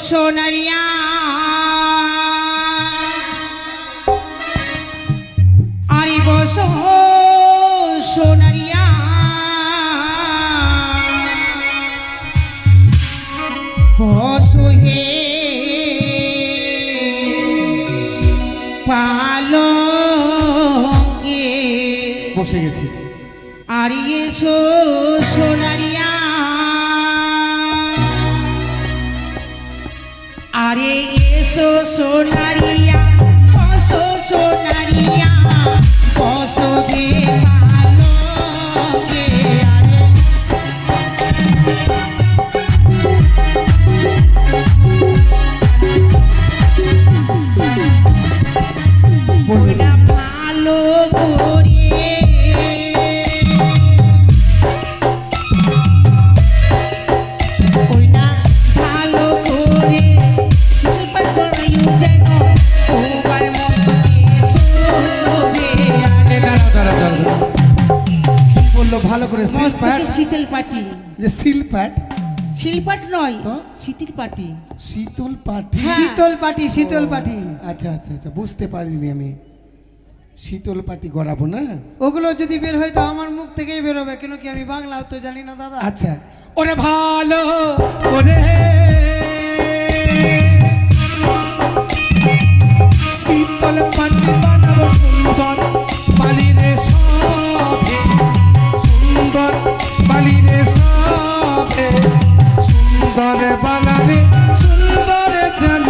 সোনারিয়া আরে বসো সোনারিয়া বসো হে পালকে বসে গেছি আরে এসো সোনারিয়া আরে এসো সোনারিয়া বসো সোনারিয়া বসো গে পালকে আরে ওইটা ভালো করে ওইটা ভালো করে সুপার গড়াইও যেন তোমার মনে শোভে আরে কি বললো ভালো করে মস্তকে শীতল পাটি যে শিলপাট শিলপাট নয় তো? শীতের পাটি শীতল পাটি হ্যাঁ। শীতল পাটি আচ্ছা আচ্ছা আচ্ছা বুঝতে পারিনি আমি শীতল পাটি গড়াবো না ওগুলো যদি বের হয় তো আমার মুখ থেকেই বেরোবে কেন কি আমি বাংলাও তো জানি না দাদা। আচ্ছা ওরে ভালো ওরে শীতল পাটি বানাবো সুন্দর বালিরে সবে সুন্দর বালিরে সবে সুন্দর বানালে সুন্দর যেন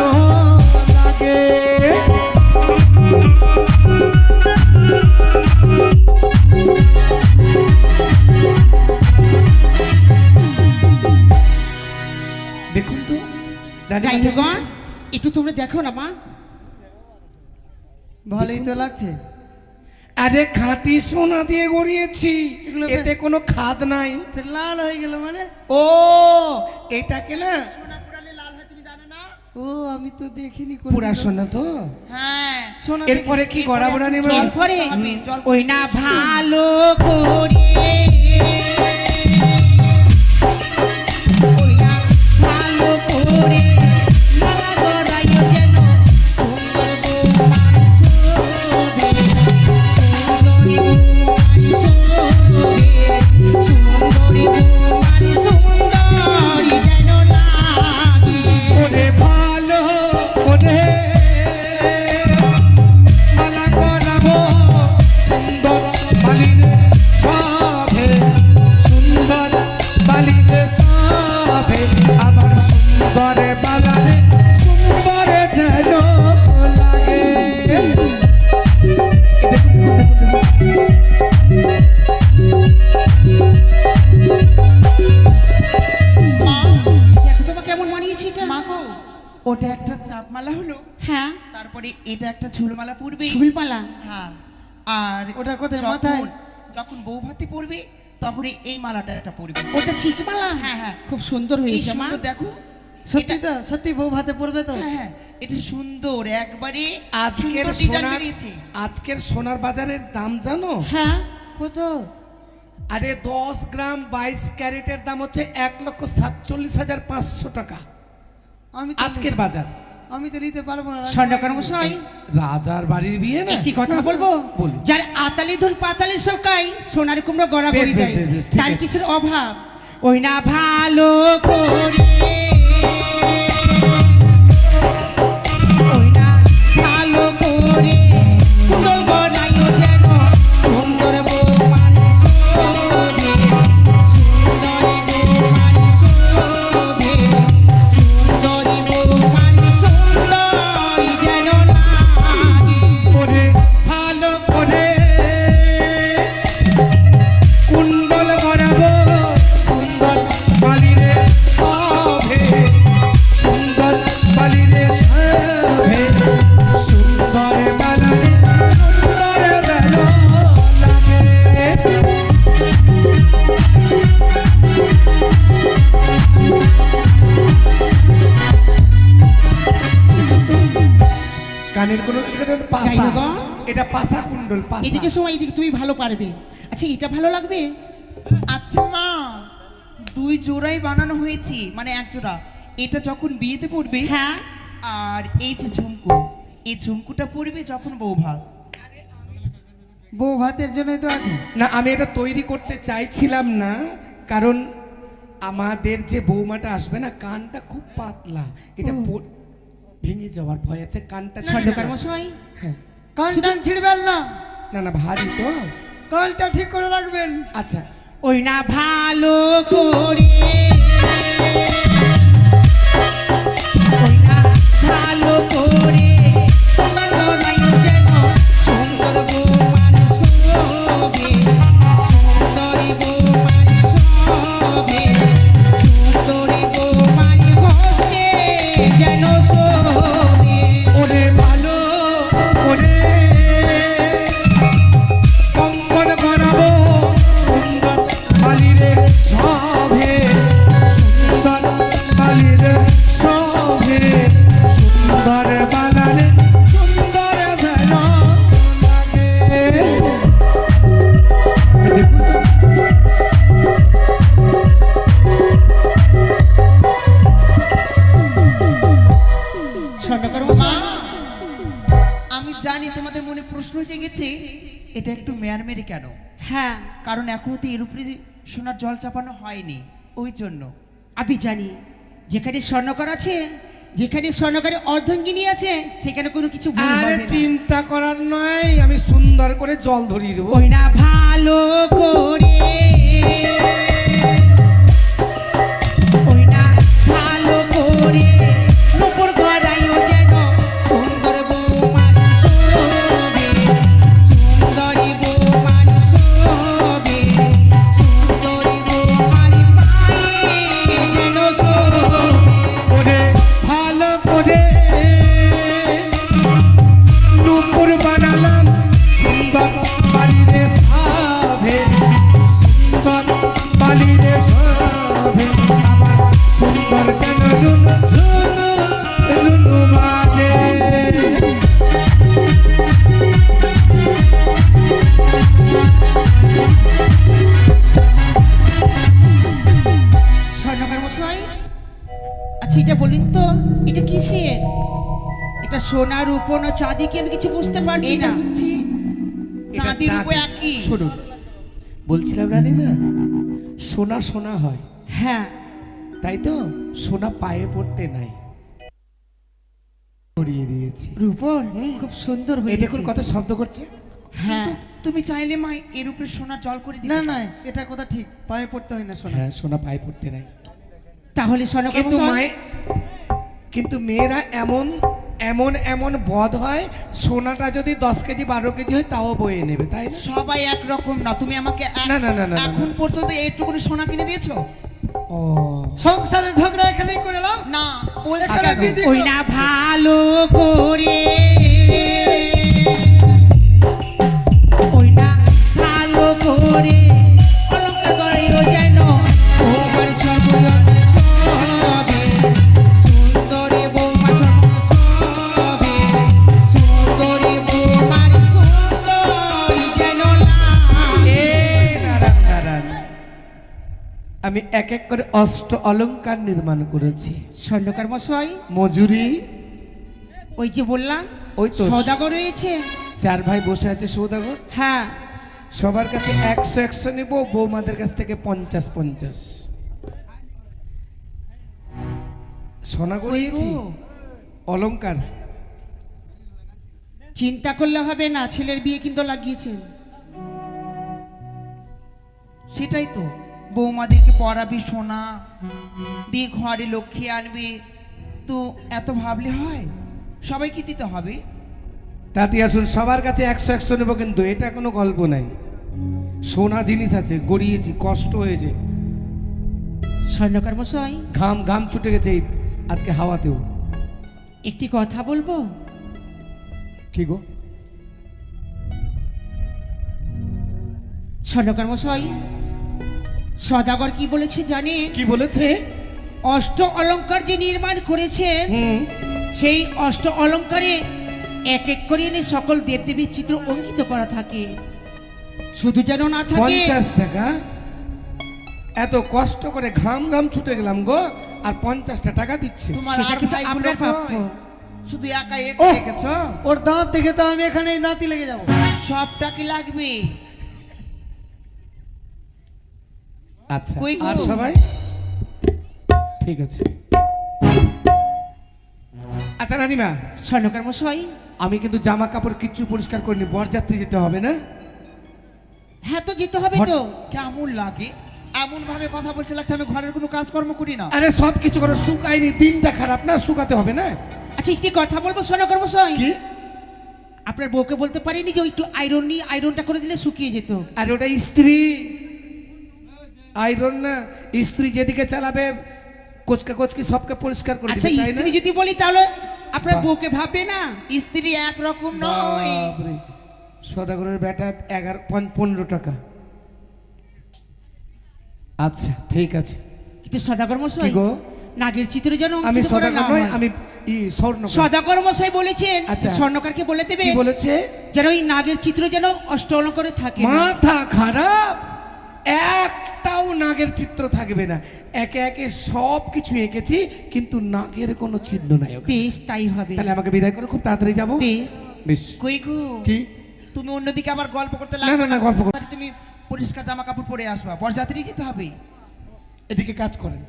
লাগে দেখুন তো গাইগণ একটু তোমরা দেখো না মা ভালোই তো লাগছে। আরে খাঁটি সোনা দিয়ে গড়িয়েছি এগুলো এতে কোনো খাদ নাই ফের লাল হয়ে গেল মানে ও এটাকে না ও আমি তো দেখিনি পুরা সোনা তো হ্যাঁ সোনা এরপরে কি গড়াবড়া নেবে এরপরে ওই না ভালো করে ওই না ভালো করে মালা গড়াইও যেন সুন্দর বৌমার শোভে সুন্দরী বৌমার সুন্দরী যেন লাগে ওরে ভালো ওরে মালা গড়াবো সুন্দর বালিরে সবে সুন্দর বালিরে সবে আমার সুন্দর বালারে সুন্দর যেন লাগে মা দেখো তোমাকে কেমন মানিয়েছি এটা মাগো ওটা একটা চাপমালা হলো হ্যাঁ তারপরে এটা একটা ঝুলমালা পরবে ঝুলপালা হ্যাঁ আর ওটা কোথায় যখন- মাথায়? যখন বউ ভাতি পরবে তখন এই মালাটা একটা পরবে ওটা চিকমালা হ্যাঁ, হ্যাঁ। খুব সুন্দর কি হয়েছে মা সুন্দর দেখো সত্যি তো সত্যি বউ ভাতে পড়বে তো হ্যাঁ হ্যাঁ এটা সুন্দর একবারে আজকের সুন্দর ডিজাইন সোনার বেরিয়েছে। আজকের সোনার বাজারের দাম জানো হ্যাঁ কত আরে 10 গ্রাম 22 ক্যারেটের দাম হচ্ছে 1,47,500 টাকা আমি তো আজকের বাজার আমি তো নিতে পারবো না স্বর্ণকর মশাই রাজার বাড়ির বিয়ে না একটি কথা বলবো বলুন। যার আতালি ধুল পাতালি শোকাই সোনার কুমড়ো গড়া বেশ, গড়ি বেশ, দেয় বেশ, বেশ, ঠিক তার আছে। কিছুর অভাব ওই না ভালো করে ওই না ভালো করে কুমড়ো গড়াইও যেন সুন্দর বৌমার শোভে সুন্দরী বৌমার শোভে সুন্দরী বৌমার সুন্দরী যেন লাগে করে ভালো করে কুণ্ডল গড়াবো সুন্দর বালিরে সবে সুন্দর বালিরে সবে সুন্দর বালারে সুন্দর যেন লাগে কানের কোনো পাসা গাইগো। এটা পাসা কুণ্ডল পাসা এদিকে সময় এদিকে তুমি ভালো পারবে আচ্ছা এটা ভালো লাগবে আচ্ছা মা দুই জোড়াই বানানো হয়েছে মানে এক জোড়া এটা যখন বিয়েতে পড়বে, হ্যাঁ আর এই যে ঝুমকু, এই ঝুমকুটা পড়বে যখন বউ ভাত। বউ ভাতের জন্যই তো আছে। না, আমি এটা তৈরি করতে চাইছিলাম না, কারণ আমাদের যে বৌমাটা আসবে না, কানটা খুব পাতলা, এটা ভেঙে যাওয়ার ভয় আছে কানটা। স্বর্ণকার মশাই হ্যাঁ, কান টান ছিড়বেন না, না না ভারী তো। কানটা ঠিক করে রাখবেন। আচ্ছা, ওই না ভালো করে, ওই না ভালো করে তোমার গলায় যেন সুন্দর বৌমার শোভে, সুন্দরী বৌমার শোভে, সুন্দরী বৌমার হস্তে যেন শোভে। ওরে ভালো করে কঙ্কন করাবো সুন্দর বালিরে সভে, সুন্দর বালিরে সভে, সুন্দর বালারে সুন্দর যেন লাগে। স্বর্ণকার মা, মশাই আমি জানি তোমাদের মনে প্রশ্ন জেগেছে এটা একটু মেয়ার মেরে কেন, হ্যাঁ কারণ এখনো তো এর উপরে সোনার জল চাপানো হয়নি, ওই জন্য। আমি জানি যেখানে স্বর্ণকার আছে, যেখানে স্বর্ণকারের অর্ধাঙ্গিনী আছে, সেখানে কোনো কিছু ভুল আরে হবে না। চিন্তা করার নয়, আমি সুন্দর করে জল ধরিয়ে দেবো। ওই না ভালো করে, ওই না ভালো করে নূপুর গড়াইও যেন সুন্দর বৌমার শোভে, সুন্দরী বৌমার শোভে, সুন্দরী বৌমার পায়ে যেন শোভে। ওরে ভালো করে নূপুর বানালাম সুন্দর বালিরে সাভে, সুন্দর বালিরে সাভে, আমার সুন্দর কেন রুনু ঝুনু রুনু বাজে। স্বর্ণকার মশাই, আচ্ছা এটা বলুন তো, এটা কিসের? এটা সোনা রূপো না চাঁদি কি আমি কিছু বুঝতে পারছি এটা না। হচ্ছে এটা চাঁদির চাঁদ। উপরে একই। শুনুন, বলছিলাম রানীমা, সোনা সোনা হয়, হ্যাঁ তাই তো? সোনা পায়ে পড়তে নাই, পরিয়ে দিয়েছি। রূপর খুব সুন্দর এই হয়েছে। দেখুন কত শব্দ করছে। হ্যাঁ তুমি চাইলে মা এর উপরে সোনার জল করে দিতে না পারো। না, এটা কথা ঠিক, পায়ে পড়তে হয় না শোনা। হ্যাঁ, সোনা পায়ে পড়তে নাই। তাহলে স্বর্ণকার কিন্তু মশাই, কিন্তু মেয়েরা এমন এমন এমন বদ হয়, সোনাটা যদি 10 কেজি 12 কেজি হয় তাও বয়ে নেবে, তাই না? সবাই একরকম না, তুমি আমাকে না, না, না, না, না, এখন পর্যন্ত এইটুকু সোনা কিনে দিয়েছো? ও সংসারের ঝগড়া এখানেই করে নাও। না, বলেছি এখানে কেন? বিধি ওই করো। না ভালো করে, ওই না ভালো করে অলঙ্কার গড়াইও যেন বৌমার সর্বজনে শোভে, সুন্দরী বৌমার সর্বজনে শোভে, সুন্দরী বৌমার সুন্দরী যেন লাগে। এই দাঁড়ান, দাঁড়ান। আমি এক এক করে অষ্ট অলংকার নির্মাণ করেছি। স্বর্ণকার মশাই, মজুরি ওই যে বললাম ওই তো সওদাগর রয়েছে। 4 ভাই বসে আছে সৌদাগর, হ্যাঁ সবার কাছে 100 নিব, বৌমাদের কাছ থেকে 50 সোনা গড়িয়েছি, ওই গো। অলংকার। চিন্তা করলে হবে না, ছেলের বিয়ে কিন্তু লাগিয়েছেন। সেটাই তো, বৌমাদেরকে পড়াবি সোনা দিয়ে, ঘরে লক্ষ্মী আনবে, তো এত ভাবলে হয়? সবাইকে দিতে হবে। তাতে আসুন, সবার কাছে 100 নেব, কিন্তু এটা কোনো গল্প নাই, সোনা জিনিস আছে, গড়িয়েছি, কষ্ট হয়েছে, স্বর্ণকার মশাই, ঘাম ঘাম ছুটে গেছে এই আজকে হাওয়াতেও। একটি কথা বলবো? ঠিক গো। স্বর্ণকার মশাই, সদাগর কি বলেছে জানেন? কি বলেছে? অষ্ট অলংকার যে নির্মাণ করেছেন, সেই অষ্ট অলংকারে এক এক করে এনে সকল দেবদেবীর চিত্র অঙ্কিত করা থাকে। শুধু যেন না থাকে 50 টাকা? এত কষ্ট করে ঘাম ঘাম ছুটে গেলাম গো, আর 50টা টাকা দিচ্ছে। তোমার সেটা আর কিন্তু ভাইগুলো আপনার প্রাপ্য। কই? শুধু একা এক ও দেখেছো? ওর দাঁত দেখে তো আমি এখানে দাঁতি লেগে যাব। সবটা কি লাগবে? আচ্ছা কই গো? আর সবাই ঠিক আছে। আচ্ছা রানীমা, স্বর্ণকার মশাই, আমি কিন্তু জামা কাপড় কিচ্ছু পরিষ্কার করিনি, বরযাত্রী যেতে হবে না? হ্যাঁ তো যেতে হবে তো। কেমন লাগে এমন ভাবে কথা বলছে, লাগছে আমি ঘরের কোনো কাজকর্ম করি না। আরে সব কিছু করে শুকায়নি, দিনটা খারাপ না, শুকাতে হবে না? আচ্ছা একটি কথা বলবো স্বর্ণকার মশাই, কি? আপনার বউকে বলতে পারিনি যে একটু আয়রন নিয়ে আয়রনটা করে দিলে শুকিয়ে যেত? আর ওটা স্ত্রী, আয়রন না। স্ত্রী যেদিকে চালাবে কোচকা কোচকি সবকে পরিষ্কার করে আচ্ছা দিবে, তাই না? স্ত্রী যদি বলি তাহলে আপনার বাহ। বউকে ভাববে না? স্ত্রী একরকম নয়। বাপরে, সদাগরের বেটা 15 টাকা। আচ্ছা ঠিক আছে। কিন্তু সদাগর মশাই, কি গো? নাগের চিত্রে যেন আমি অঙ্কিত করা সদাগর না নই, হয়। আমি স্বর্ণ। সদাগর মশাই বলেছেন আচ্ছা। স্বর্ণকারকে বলে দেবে কি বলেছে? যেন ওই নাগের চিত্র যেন অষ্ট অলঙ্কারে থাকে না। মাথা খারাপ, একটাও নাগের চিত্র থাকবে না। একে একে সব কিছু এঁকেছি, কিন্তু নাগের কোনো চিহ্ন নাই ওখানে। বেশ তাই হবে। তাহলে আমাকে বিদায় করে খুব তাড়াতাড়ি যাবো। বেশ। বেশ। কই গো? কি? তুমি অন্যদিকে আবার গল্প করতে না, লাগবে না, গল্প কর- তুমি পরিষ্কার জামা কাপড় পরে আসবা, বরযাত্রী যেতে হবে। এদিকে কাজ করেন।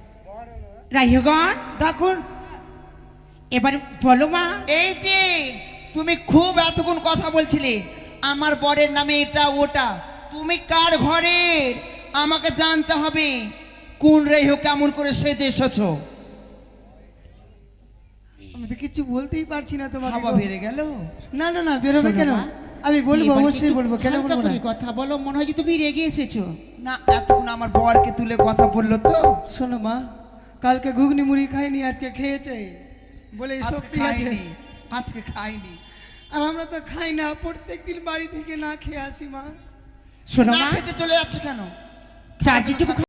রাইহগণ ডাকুন। এবার বলো মা। এই যে তুমি খুব এতক্ষণ কথা বলছিলে আমার বরের নামে এটা ওটা, তুমি কার ঘরের আমাকে জানতে হবে। কোন রেহ কেমন করে সেজে এসেছো? আমি তো কিছু বলতেই পারছি না তোমাকে হাওয়া গো। বেড়ে গেল। না না না, বেরোবে শোনো কেন? মা, আমি বলবো, এবার অবশ্যই একটু বলবো, কেন হালকা বলবো না? করে কথা বলো, মনে হয় যে তুমি রেগে এসেছো। না, এতক্ষণ আমার বরকে তুলে কথা বললো তো। শোনো মা, কালকে ঘুগনি মুড়ি খাইনি, আজকে খেয়েছে বলে এই আজকে শক্তি আছে। খাইনি, আজকে খাইনি। আর আমরা তো খাই না, প্রত্যেকদিন বাড়ি থেকে না খেয়ে আসি মা। শোনো না মা, খেতে চলে যাচ্ছে কেন? চারদিকে